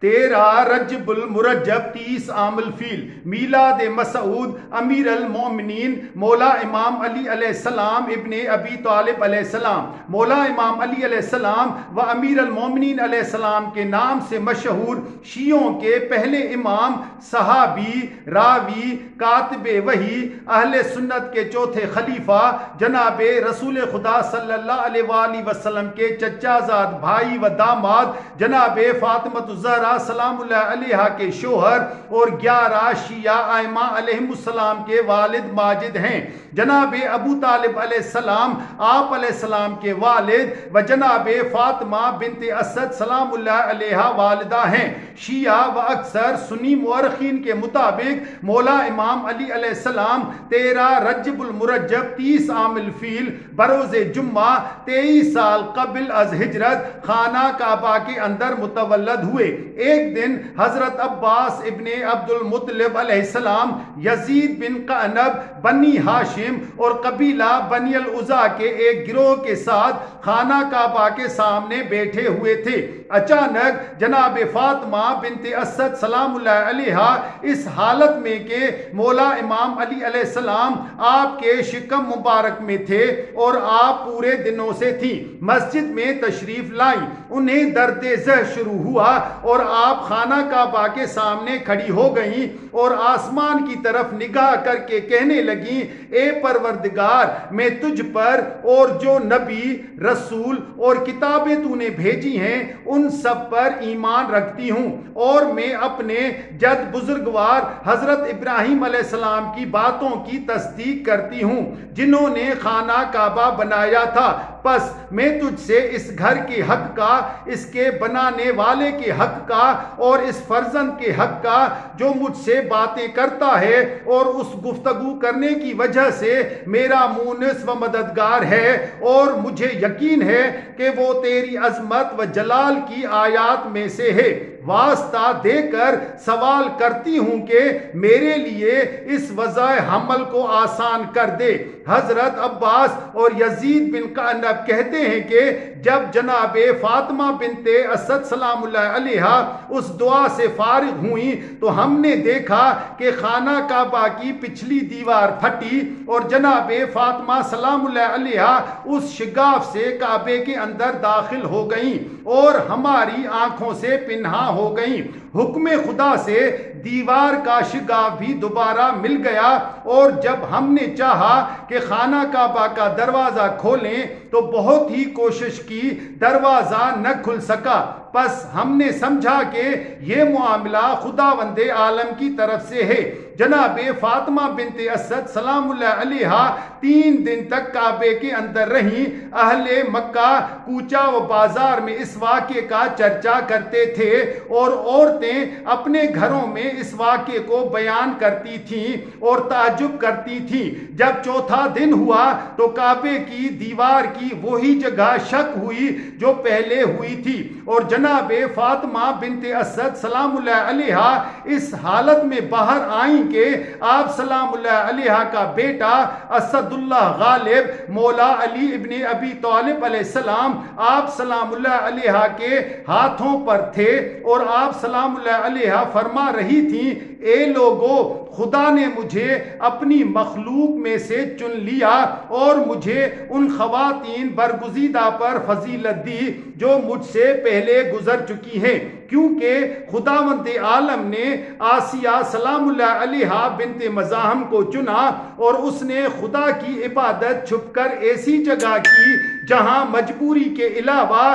13 رجب المرجب 30 عام الفیل میلاد مسعود امیر المومنین مولا امام علی علیہ السلام ابن ابی طالب علیہ السلام مولا امام علی علیہ السلام و امیر المومنین علیہ السلام کے نام سے مشہور شیعوں کے پہلے امام، صحابی، راوی، کاتب وحی، اہل سنت کے چوتھے خلیفہ، جناب رسول خدا صلی اللہ علیہ وآلہ وسلم کے چچا زاد بھائی و داماد جناب فاطمۃ الزہرا سلام اللہ علیہا کے شوہر اور 11 شیعہ ائمہ علیہم السلام کے والد ماجد ہیں۔ جناب ابو طالب علیہ السلام آپ علیہ السلام کے والد و جناب فاطمہ بنت اسد سلام اللہ علیہا والدہ ہیں۔ شیعہ و اکثر سنی مورخین کے مطابق مولا امام علی علیہ السلام 13 رجب المرجب 30 عام الفیل بروز جمعہ 23 سال قبل از ہجرت خانہ کعبہ کے اندر متولد ہوئے۔ ایک دن حضرت عباس ابن عبد المطلب علیہ السلام یزید بن قعنب بنی ہاشم اور قبیلہ بنی العزا کے ایک گروہ کے ساتھ خانہ کعبہ کے سامنے بیٹھے ہوئے تھے۔ اچانک جناب فاطمہ بنت اسد سلام اللہ علیہا اس حالت میں کہ مولا امام علی علیہ السلام آپ کے شکم مبارک میں تھے اور آپ پورے دنوں سے تھیں، مسجد میں تشریف لائیں۔ انہیں درد زہ شروع ہوا اور آپ خانہ کعبہ کے سامنے کھڑی ہو گئیں اور آسمان کی طرف نگاہ کر کے کہنے لگیں، اے پروردگار، میں تجھ پر اور جو نبی، رسول اور کتابیں تو نے بھیجی ہیں ان سب پر ایمان رکھتی ہوں، اور میں اپنے جد بزرگوار حضرت ابراہیم علیہ السلام کی باتوں کی تصدیق کرتی ہوں جنہوں نے خانہ کعبہ بنایا تھا۔ پس میں تجھ سے اس گھر کے حق کا، اس کے بنانے والے کے حق کا اور اس فرزند کے حق کا جو مجھ سے باتیں کرتا ہے اور اس گفتگو کرنے کی وجہ سے میرا مونس و مددگار ہے، اور مجھے یقین ہے کہ وہ تیری عظمت و جلال کی آیات میں سے ہے، واسطہ دے کر سوال کرتی ہوں کہ میرے لیے اس وضع حمل کو آسان کر دے۔ حضرت عباس اور یزید بن قعنب کہتے ہیں کہ جب جناب فاطمہ بنت اسد سلام اللہ علیہا اس دعا سے فارغ ہوئیں تو ہم نے دیکھا کہ خانہ کعبہ کی پچھلی دیوار پھٹی اور جناب فاطمہ سلام اللہ علیہا اس شگاف سے کعبے کے اندر داخل ہو گئیں اور ہماری آنکھوں سے پنہاں ہو گئیں۔ حکم خدا سے دیوار کا شگاف بھی دوبارہ مل گیا، اور جب ہم نے چاہا کہ خانہ کعبہ کا دروازہ کھولیں تو بہت ہی کوشش کی، دروازہ نہ کھل سکا۔ پس ہم نے سمجھا کہ یہ معاملہ خداوند عالم کی طرف سے ہے۔ جناب فاطمہ بنت اسد سلام اللہ علیہا 3 دن تک کعبے کے اندر رہیں۔ اہل مکہ کوچہ و بازار میں اس واقعے کا چرچا کرتے تھے اور عورتیں اپنے گھروں میں اس واقعے کو بیان کرتی تھیں اور تعجب کرتی تھیں۔ جب چوتھا دن ہوا تو کعبے کی دیوار کی وہی جگہ شک ہوئی جو پہلے ہوئی تھی، اور جناب فاطمہ بنت اسد سلام اللہ علیہا اس حالت میں باہر آئیں کہ آپ سلام اللہ علیہا کا بیٹا اسد اللہ غالب مولا علی ابن ابی طالب علیہ السلام آپ سلام اللہ علیہا کے ہاتھوں پر تھے، اور آپ سلام اللہ علیہا فرما رہی تھیں، اے لوگو، خدا نے مجھے اپنی مخلوق میں سے چن لیا اور مجھے ان خواتین برگزیدہ پر فضیلت دی جو مجھ سے پہلے گزر چکی ہیں، کیونکہ خداوند عالم نے آسیہ سلام اللہ علیہا بنت مزاحم کو چنا اور اس نے خدا کی عبادت چھپ کر ایسی جگہ کی جہاں مجبوری کے علاوہ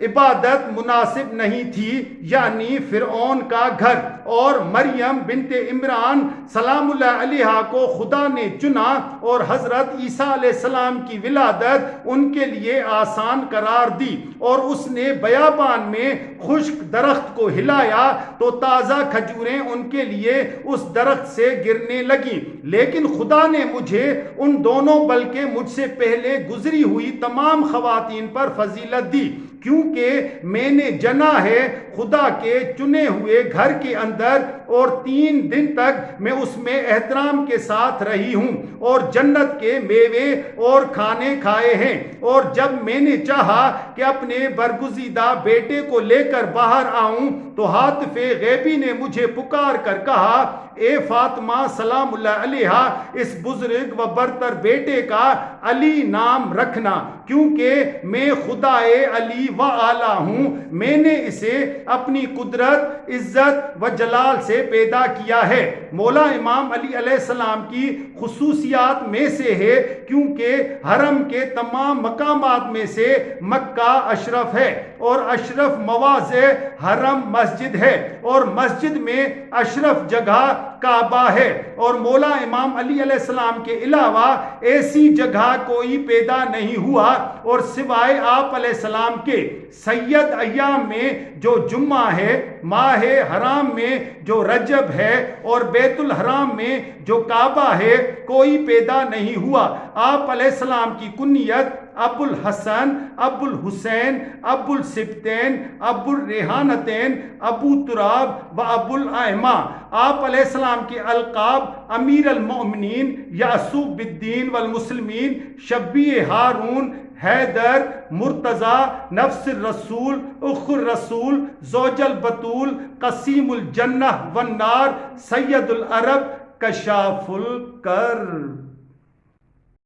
عبادت مناسب نہیں تھی، یعنی فرعون کا گھر، اور مریم بنت عمران سلام اللہ علیہا کو خدا نے چنا اور حضرت عیسیٰ علیہ السلام کی ولادت ان کے لیے آسان قرار دی، اور اس نے بیابان میں خشک درخت کو ہلایا تو تازہ کھجوریں ان کے لیے اس درخت سے گرنے لگیں۔ لیکن خدا نے مجھے ان دونوں بلکہ مجھ سے پہلے گزری ہوئی تمام خواتین پر فضیلت دی۔ کیونکہ میں نے جنا ہے خدا کے چنے ہوئے گھر کے اندر، اور 3 دن تک میں اس میں احترام کے ساتھ رہی ہوں اور جنت کے میوے اور کھانے کھائے ہیں۔ اور جب میں نے چاہا کہ اپنے برگزیدہ بیٹے کو لے کر باہر آؤں تو ہاتف غیبی نے مجھے پکار کر کہا، اے فاطمہ سلام اللہ علیہا، اس بزرگ و برتر بیٹے کا علی نام رکھنا، کیونکہ میں خدائے علی و اعلیٰ ہوں، میں نے اسے اپنی قدرت، عزت و جلال سے پیدا کیا ہے۔ مولا امام علی علیہ السلام کی خصوصیات میں سے ہے کیونکہ حرم کے تمام مقامات میں سے مکہ اشرف ہے، اور اشرف مواضع حرم مسجد ہے، اور مسجد میں اشرف جگہ کعبہ ہے، اور مولا امام علی علیہ السلام کے علاوہ ایسی جگہ کوئی پیدا نہیں ہوا، اور سوائے آپ علیہ السلام کے سید ایام میں جو جمعہ ہے، ماہ حرام میں جو رجب ہے، اور بیت الحرام میں جو کعبہ ہے، کوئی پیدا نہیں ہوا۔ آپ علیہ السلام کی کنیت ابو الحسن، ابو الحسین، ابو السبتین، ابو الریحانتین، ابو تراب و ابو الائمہ۔ آپ علیہ السلام کے القاب امیر المؤمنین، یعصوب الدین والمسلمین، شبیہ ہارون، حیدر، مرتضی، نفس الرسول، اخ الرسول، زوج البتول، قسیم الجنہ والنار، سید العرب، کشاف الکرب۔